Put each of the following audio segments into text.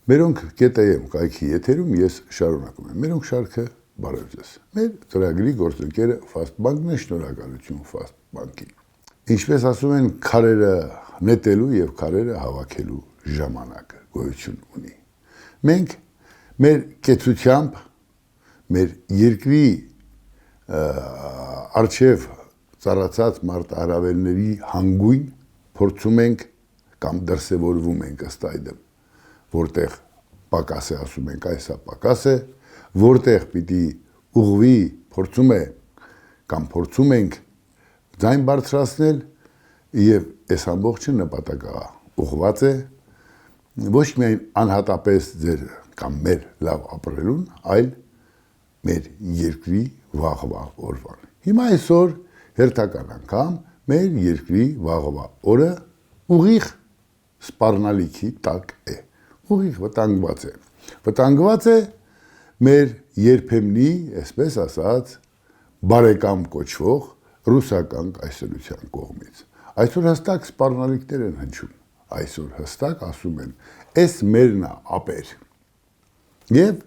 Մերոնք կետայեմ կայքի եթերում ես շարունակում եմ։ Մերոնք շարքը բարև ձեզ։ Մեր ծրագրի գործընկերը Fastbank-ն է, շնորհակալություն Fastbank-ին։ Ինչպես ասում են, քարերը նետելու եւ քարերը հավաքելու ժամանակը գոյություն ունի։ Մենք մեր կեցությամբ մեր երկրի արչև ծառացած մարտահրավերների հանգույն փորձում ենք կամ դրսևորվում ենք ըստ այդմ, որտեղ պակաս է ասում ենք այսա պակաս է, որտեղ պիտի ուղղվի փորձում է կամ փորձում ենք ձայն բարձրացնել եւ այս ամբողջը նպատակա ուղղված է ոչ միայն անհատապես ձեր կամ մեր լավ ապրելուն, այլ մեր երկրի վաղվա օրվան։ Հիմա այսօր հերթական անգամ մեր երկրի վաղվա օրը ուղիղ սպառնալիքի տակ է, ուղիղ վտանգված է։ Վտանգված է մեր երբեմնի, այսպես ասած, բարեկամ կոչվող ռուսական կայսրության կողմից։ Այսօր հստակ սպառնալիքներ են հնչում, այսօր հստակ ասում են, այս մերն է ապեր։ Եվ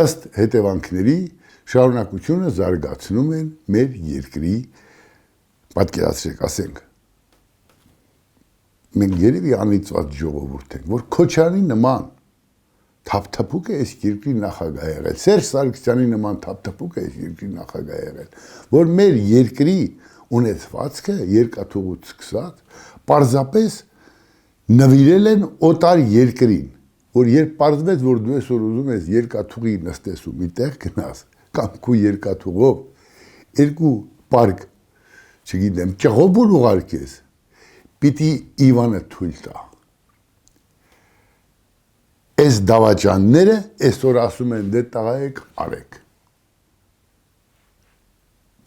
ըստ հետևանքների շարունակությունը զարգացնում են մեր երկրի, պատկերացրեք, ասենք, մենք երևի անիծված ժողովուրդ ենք, որ Քոչարյանի նման թափթփուկ է այս երկրի նախագահ եղել, Սերժ Սարգսյանի նման թափթփուկ է այս երկրի նախագահ եղել, որ մեր երկրի ունեցվածքը երկաթուղուց սկսած պարզապես նվիրել են օտար երկրին, որ երբ պարզվեց, որ դու այսօր ուզում ես երկաթուղի նստես ու մի տեղ գնաս, կամ քու երկաթուղով երկու պարկ, չգիտեմ, ճղոբուր ուղարկես, պիտի Իվանը թույլ տա։ Այս դավաճանները այսօր ասում են դե տղայեք արեք։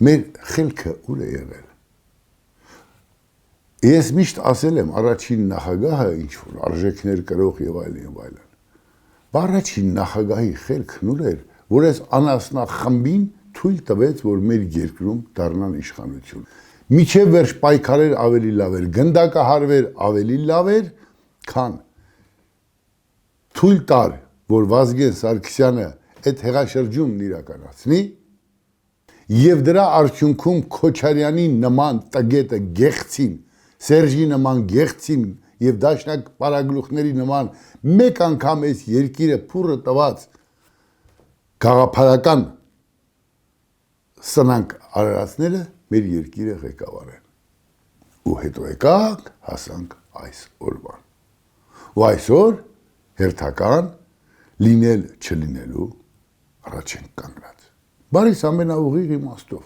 Մեր խելքը ուր է եղել։ Ես միշտ ասել եմ առաջին նախագահը ինչ-որ արժեքներ կրող եւ այլն։ Առաջին նախագահի խելքն ուր էր, որ այս անասնախմբին թույլ տվեց, որ մեր երկրում դառնան իշխանություն։ Միջև վերջ պայքարեր ավելի լավ էր, գնդակահարվեր ավելի լավ էր, քան թույլ տար, որ Վազգեն Սարգսյանը այդ հեղաշրջումն իրականացնի եւ դրա արդյունքում Քոչարյանի նման տգետը գեղցին, Սերժի նման գեղցին եւ դաշնակ պարագլուխների նման մեկ անգամ այս երկիրը փուրը տված գաղափարական սնանկ արարածները մեր երկիրը ղեկավարեն։ Ու հետո եկանք, հասանք այս օրվան։ Ու այսօր հերթական լինել չլինելու առաջ ենք կանգնած։ Բարիս ամենաուղիղ իմաստով։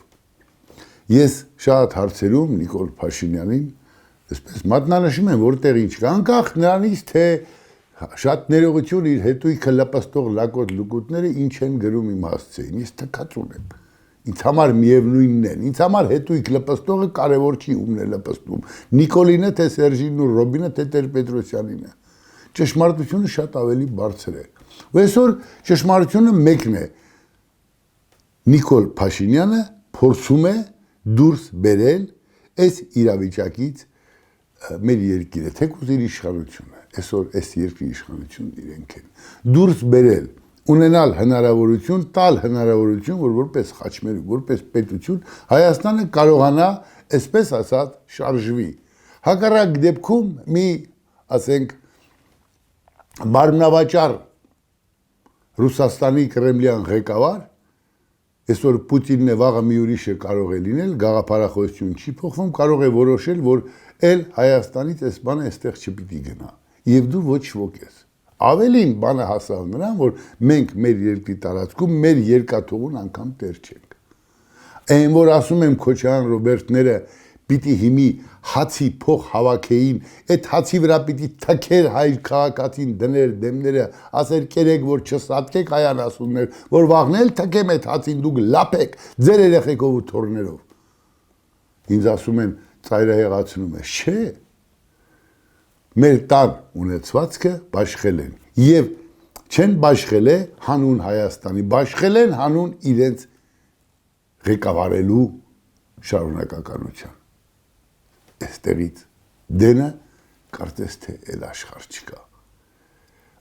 Ես շատ հարցերում Նիկոլ Փաշինյանին այսպես մատնանշում եմ, որտեղ ինչ կա, անկախ նրանից, թե շատ ներողություն իր հետույքը լպստող լակոտ լուկուտները ինչ են գրում իմ հասցեին, ես թքած ունեմ։ Ինձ համար միևնույնն են, ինձ համար հետույք լպստողը կարևոր չի ումն է լպստում, Նիկոլինը, թե Սերժին ու Ռոբինը, թե Տեր-Պետրոսյանինը։ Ճշմարտությունը շատ ավելի բարձր է։ Ու այսօր ճշմարտությունը մեկն է։ Նիկոլ Փաշինյանը փորձում է դուրս բերել այս իրավիճակից մեր երկիրը, թեկուզ իր իշխանությունը, այսօր այս երկրի իշխանությունն իրենք են, դուրս բերել, ունենալ հնարավորություն, տալ հնարավորություն, որ որպես խաչմերուկ, որպես պետություն Հայաստանը կարողանա, այսպես ասած, շարժվի։ Հակառակ դեպքում մի, ասենք, մարմնավաճառ Ռուսաստանի Կրեմլյան ղեկավար, այսօր Պուտինն է, վաղը մի ուրիշը կարող է լինել, գաղափարախոսություն չի փոխվում, կարող է որոշել, որ էլ Հայաստանից այս բանը այստեղ չպիտի գնա։ Եվ դու ոչ ոք ես։ Ավելին բանը հասավ նրան, որ մենք մեր երկրի տարածքում մեր երկաթուղուն անգամ տեր չենք։ Այն որ ասում եմ Քոչարյան Ռոբերտները պիտի հիմի հացի փող հավաքեին, այդ հացի վրա պիտի թքեր հայր քաղաքացին դներ դեմները, ասեր կերեք, որ չսատկեք հայանասուններ, որ վաղնել թքեմ այդ հացին դուք լապեք ձեր երեխեքով ու թոռներով։ Ինձ ասում են ծայրահեղացնում է, չէ։ Մեր տան ունեցվածքը բաշխել են եւ չեն բաշխել է հանուն Հայաստանի, բաշխել են հանուն իրենց ղեկավարելու շարունակականության։ Այստեղից դենը կարծես թե էլ աշխարհ չկա։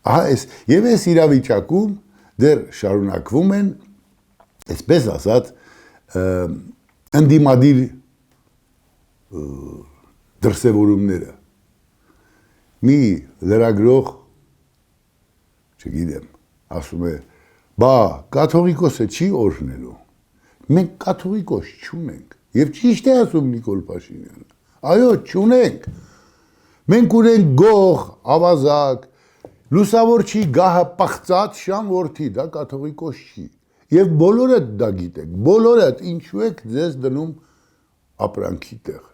Եվ այս իրավիճակում դեռ շարունակվում են, այսպես ասած, ընդդիմադիր դրսևորումները։ Մի լրագրող, չգիտեմ, ասում է, բա կաթողիկոսը չի օրհնելու։ Մենք կաթողիկոս չունենք։ Եվ ճիշտ է ասում Նիկոլ Փաշինյանը։ Այո, չունենք։ Մենք ունենք գող, ավազակ, լուսավորչի գահը պղծած շան որդի, դա կաթողիկոս չի։ Եվ բոլորդ դա գիտեք, բոլորդ ինչու եք ձեզ դնում ապրանքի տեղ։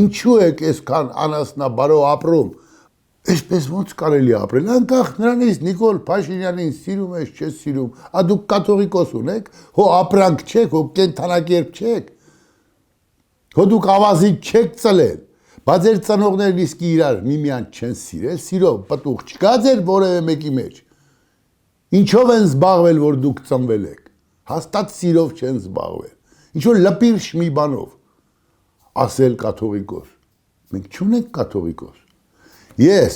Ինչու եք այսքան անասնաբարո ապրում։ Այսպես ոնց կարելի ապրել, անկախ նրանից Նիկոլ Փաշինյանին սիրում ես, չես սիրում, դուք կաթողիկոս ունեք, հո ապրանք չեք, հո կենդանակերպ չեք, հո դուք ավազիկ չեք ծլել, բա ձեր ծնողներն իսկի իրար միմյանց չեն սիրել, սիրով պտուղ չկա ձեր որևէ մեկի մեջ։ Ինչով են զբաղվել, որ դուք ծնվել եք, հաստատ սիրով չեն զբաղվել, ինչ-որ լպիրշ մի բանով, ասել կաթողիկոս, մենք չունենք կաթողիկոս։ Ես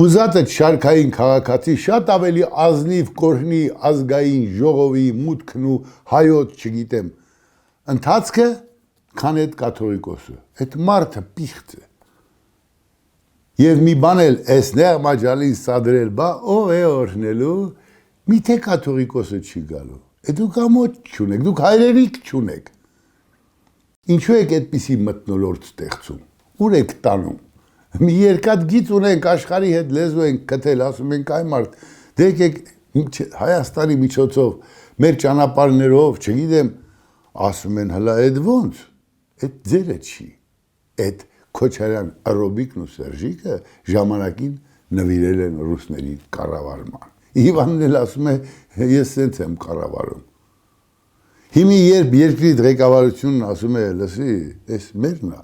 ուզածդ շարքային քաղաքացի շատ ավելի ազնիվ կորհնի ազգային ժողովի մուտքն ու հայոց, չգիտեմ, ընթացքը, քան այդ կաթողիկոսը, այդ մարդը պիղծ է։ Եվ մի բան էլ էսներ մաջալին սադրել, բա ով է օրհնելու, միթե կաթողիկոսը չի գալու, դուք ամոթ չունեք, դուք հայրերիք չունեք։ Ինչու եք այդպիսի մթնոլորտ ստեղծում, ուր եք տանում։ Մի երկաթ գիծ ունենք, աշխարհի հետ լեզու ենք գտել, ասում ենք այ մարդ, դե եկեք Հայաստանի միջոցով, մեր ճանապարհներով, չգիտեմ, ասում են հլա այդ ոնց, այդ ձերը չի, այդ Քոչարյան Արոբիկն ու Սերժիկը ժամանակին նվիրել են ռուսների կառավարման։ Իվանն էլ ասում է, ես սենց եմ կառավարում։ Հիմի երբ երկրի ղեկավարությունն ասում է, լսի, այս մերն է,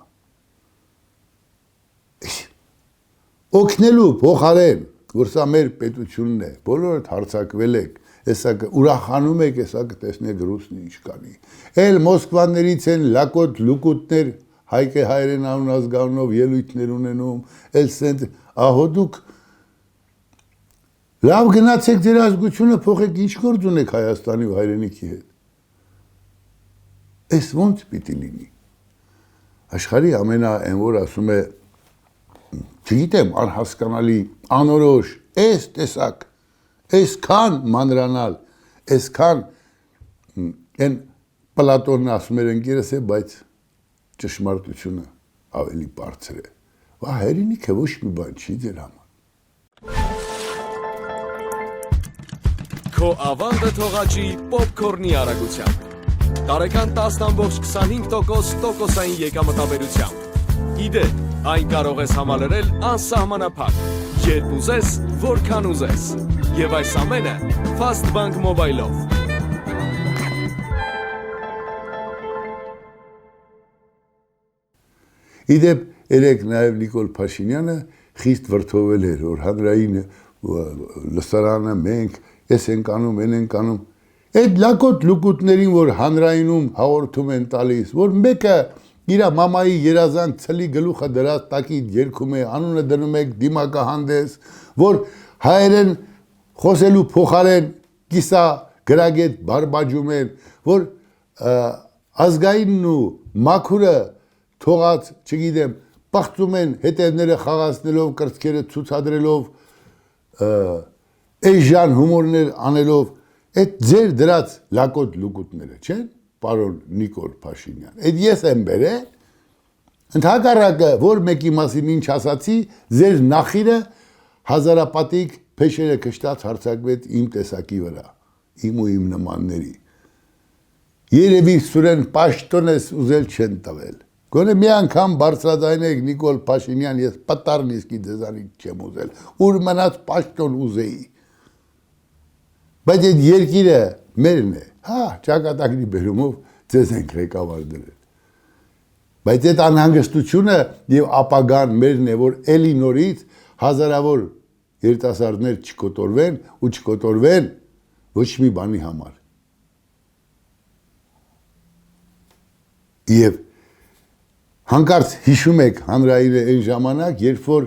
օգնելու փոխարեն, որ սա մեր պետությունն է, բոլորդ հարցակվել եք, հեսա ուրախանում եք, հեսա կտեսնեք ռուսն ինչ կանի։ Էլ Մոսկվաներից են լակոտ լուկուտներ, Հայկե հայրեն անուն ազգանունով ելույթներ ունենում, էլ սենց, ահո դուք լավ գնացեք ձեր ազգությունը փոխեք, ինչ գործ ունեք Հայաստանի ու հայրենիքի հետ։ Այս ոնց պիտի լինի։ Աշխարհի ամենա որ ասում է, չգիտեմ, անհասկանալի, անորոշ, այս տեսակ, այսքան մանրանալ, այսքան են Պլատոնն ասում էր ընկերս է, բայց ճշմարտությունը ավելի բարձր է։ Վա հայրենիքը ոչ մի բան չի ձեր համար։ Քո ավանդը թողաճի պոպքորնի արագությամբ։ Տարեկան 10.25% տոկոսային եկամտաբերությամբ։ Իդեպ, այն կարող ես համալրել անսահմանափակ, երբ ուզես, որքան ուզես։ Եվ այս ամենը Fastbank Mobile-ով։ Իդեպ, երեք նաև Նիկոլ Փաշինյանը խիստ վրդովել էր, որ հանրային լսարանը մենք ես ենք անում, են ենք անում։ Այդ լակոտ լուկուտներին, որ հանրայինում հաղորդում են տալիս, որ մեկը իր մամայի երազանք ցլի գլուխը դրած տակի երգում է, անունը դնում եք դիմակահանդես, որ հայերեն խոսելու փոխարեն կիսա գրագետ բարբաջում են, որ ազգայինն ու մաքուրը թողած, չգիտեմ, պղծում են հետևները խաղացնելով, կրծքերը ցուցադրելով, էժան հումորներ անելով, այդ ձեր դրած լակոտ լուկուտները չեն, պարոն Նիկոլ Փաշինյան, այդ ես եմ բերել, ընդհակառակը, որ մեկի մասին ինչ ասացի, ձեր նախիրը հազարապատիկ փեշերը կշտած հարցակվեց իմ տեսակի վրա, իմ ու իմ նմանների։ Երևի Սուրեն պաշտոնես ուզել չեն տվել։ Գոնե մի անգամ բարձրաձայնեք Նիկոլ Փաշինյան, ես պտարն իսկի ձեզանից չեմ ուզել, ուր մնաց պաշտոն ուզեի։ Բայց այդ երկիրը մերն է, հա, ճակատագրի բերումով ձեզ ենք ղեկավար դրել։ Բայց այդ անհանգստությունը եւ ապագան մերն է, որ էլի նորից հազարավոր երիտասարդներ չկոտորվեն ու չկոտորվեն ոչ մի բանի համար։ Եվ հանկարծ հիշում եք հանրայինը այն ժամանակ, երբ որ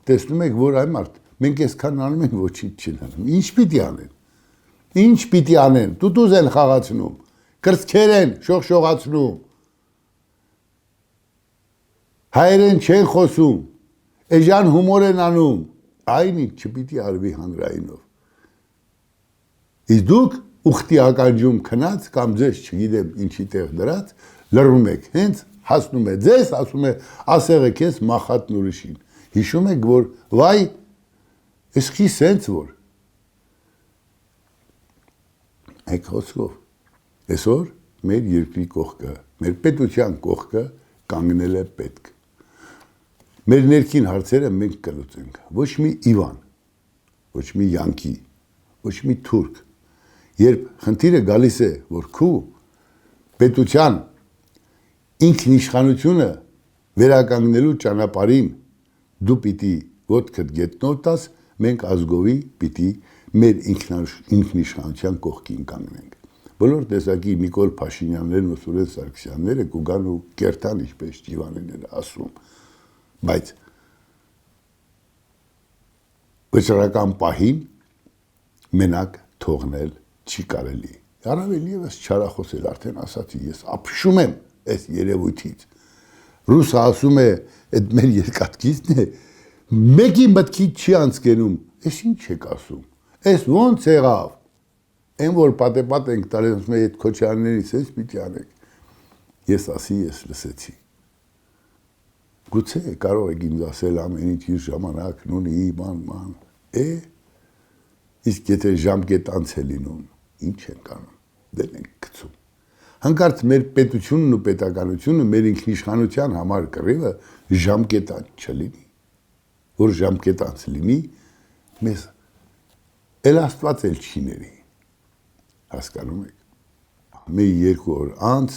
տեսնում եք, որ այ մարդ մենք այսքան անում ենք, ոչինչ չեն անում։ Ինչ պիտի անեն։ Ինչ պիտի անեն։ Տուտուզ են խաղացնում, կրծքեր են շողշողացնում։ Հայերեն չեն խոսում, էժան հումոր են անում, այն ինչ չպիտի արվի հանրայինով։ Իսկ դուք ուխտի ականջում քնած կամ ձեզ չգիտեմ ինչի տեղ դրած լռում եք, հենց հասնում է ձեզ, ասում է ասեղը քեզ մախատն ուրիշին։ Հիշում եք, որ վայ, ես խի սենց որ։ Եք խոսքով, այսօր մեր երկրի կողքը, մեր պետության կողքը կանգնել է պետք։ Մեր ներքին հարցերը մենք կլուծենք, ոչ մի Իվան, ոչ մի Յանքի, ոչ մի թուրք, երբ խնդիրը գալիս է, որ քու պետության ինքնիշխանությունը վերականգնելու ճանապարհին դու պիտի ոտքդ գետնով տաս, մենք ազգովի պիտի մեր ինքնիշխանության կողքին կանգնենք։ Բոլոր տեսակի Նիկոլ Փաշինյաններն ու Սուրեն Սարգսյանները կուգան ու կերտան ինչպես Ջիվանները ասում, բայց վճռական պահին մենակ թողնել չի կարելի։ Առավել ևս չարախոսել, արդեն ասացի, ես ապշում եմ այս երևույթից։ Ռուսը ասում է, այդ մեր երկաթգիծն է, մեկի մտքից չի անցկենում, ես ինչ եք ասում, ես ոնց եղավ, են որ պատեպատ ենք տալիս, ասում է, այդ Քոչարյաններից ես պիտի անեք, ես ասի, ես լսեցի։ Գուցե կարող եք ինձ ասել ամեն ինչ իր ժամանակն ունի, ման, իսկ եթե ժամկետ անց է լինում, ինչ ենք անում, դեն ենք գցում։ Հանկարծ մեր պետությունն ու պետականությունը մեր ինքնիշխանության համար կռիվը ժամկետանց չլինի, որ ժամկետանց լինի, մեզ էլ Աստված էլ չի ների, հասկանում եք։ Մի 2 օր անց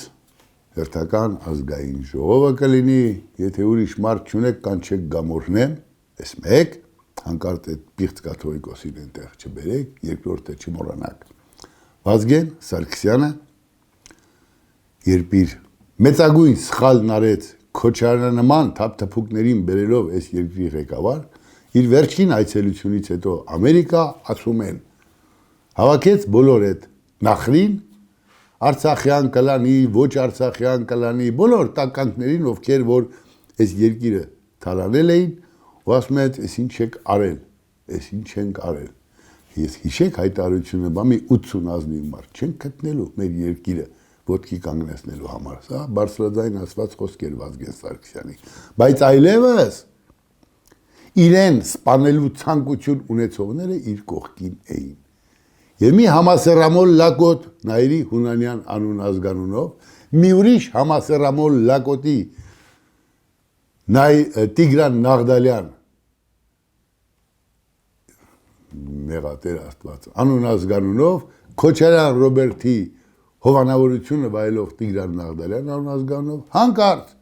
հերթական ազգային ժողովը կլինի, եթե ուրիշ մարդ չունեք կանչեք գամորնեմ, ես մեկ, հանկարծ այդ պիղծ կաթողիկոսին այնտեղ չբերեք, երկրորդը չմոռանաք։ Վազգեն Սարգսյանը երբ իր մեծագույն սխալն արեց Քոչարյաննման թափթփուկներին բերելով այս երկրի ղեկավար, իր վերջին այցելությունից հետո Ամերիկա ասում են, հավաքեց բոլոր այդ նախրին, Արցախյան կլանի, ոչ Արցախյան կլանի, բոլոր տականքներին, ովքեր որ այս երկիրը թալանել էին, ու ասում են, այս ինչ եք արել, այս ինչ ենք արել։ Ես հիշեք հայտարարությունը, բամի 80 ազնիվ մարդ չենք գտնելու մեր երկիրը ոտքի կանգնեցնելու համար, սա բարձրաձայն ասված խոսքեր Վազգեն Սարգսյանի, բայց այլևս իրեն սպանելու ցանկություն ունեցողները իր կողքին էին։ Եվ մի համասեռամոլ լակոտ Նայիրի Հունանյան անուն ազգանունով, մի ուրիշ համասեռամոլ լակոտի Տիգրան Նաղդալյան մեղատեր Աստված անուն ազգանունով, Քոչարյան Ռոբերտի հովանավորությունը վայելող Տիգրան Նաղդալյան անուն ազգանունով, հանկարծ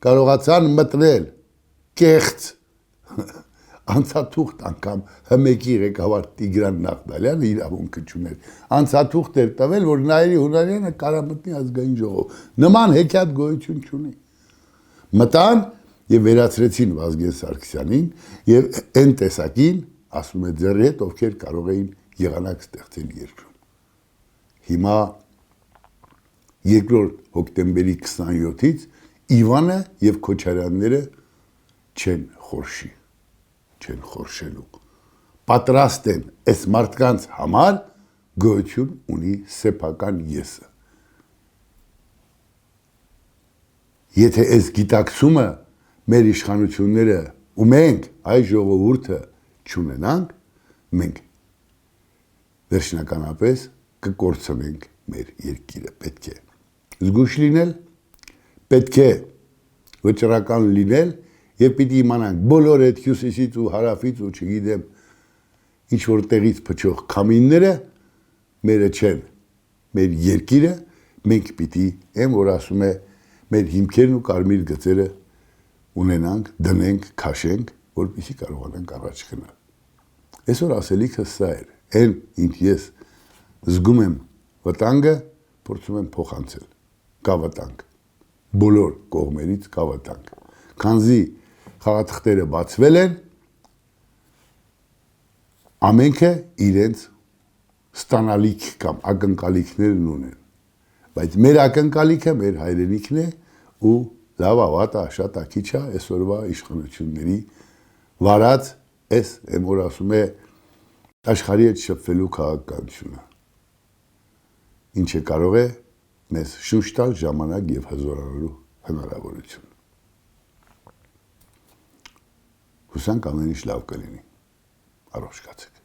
կարողացան մտնել կեղծ անցաթուղթ անգամ հմեկի ղեկավար Տիգրան Նաղդալյանը իրավունքը չուներ։ Անցաթուղթ էր տվել, որ Նայիրի Հունանյանը կարա մտնի ազգային ժողով։ Նման հեքիաթ գոյություն չունի։ Մտան եւ վերացրեցին Վազգեն Սարգսյանին եւ այն տեսակին, ասում է ձեռի հետ, ովքեր կարող էին եղանակ ստեղծել երկրում։ Հիմա 2 հոկտեմբերի 27-ից Իվանը եւ Քոչարյանները չեն խորշի, չեն խորշելու։ Պատրաստ են այս մարդկանց համար գոյություն ունի սեփական եսը։ Եթե այս գիտակցումը մեր իշխանությունները ու մենք այ ժողովուրդը չունենանք, մենք վերջնականապես կկորցնենք մեր երկիրը, պետք է զգույշ լինել, պետք է վճռական լինել եւ պիտի իմանանք բոլոր այդ հյուսիսից ու հարավից ու չգիտեմ ինչ որ տեղից փչող քամինները մերը չեն, մեր երկիրը մենք պիտի այն որ ասում է մեր հիմքերն ու կարմիր գծերը ունենանք, դնենք, քաշենք, որպեսզի կարողանանք առաջ գնալ։ Այսօր ասելիքը սա էր, այն ինչ ես զգում եմ վտանգը, փորձում եմ փոխանցել, կա վտանգ, բոլոր կողմերից կա վտանգ, քանզի խաղաթղթերը բացվել են, ամենքը իրենց ստանալիք կամ ակնկալիքներն ունեն, բայց մեր ակնկալիքը մեր հայրենիքն է ու լավ ավատա, շատ ակիչա այսօրվա իշխանությունների վարած այս որ ասում է աշխարհի հետ շփվելու քաղաքականությունը, ինչը կարող է մեզ շուշ տալ ժամանակ եւ հզորանալու հնարավորություն։ Հուսանք ամեն ինչ լավ կլինի։ Առողջ կացեք։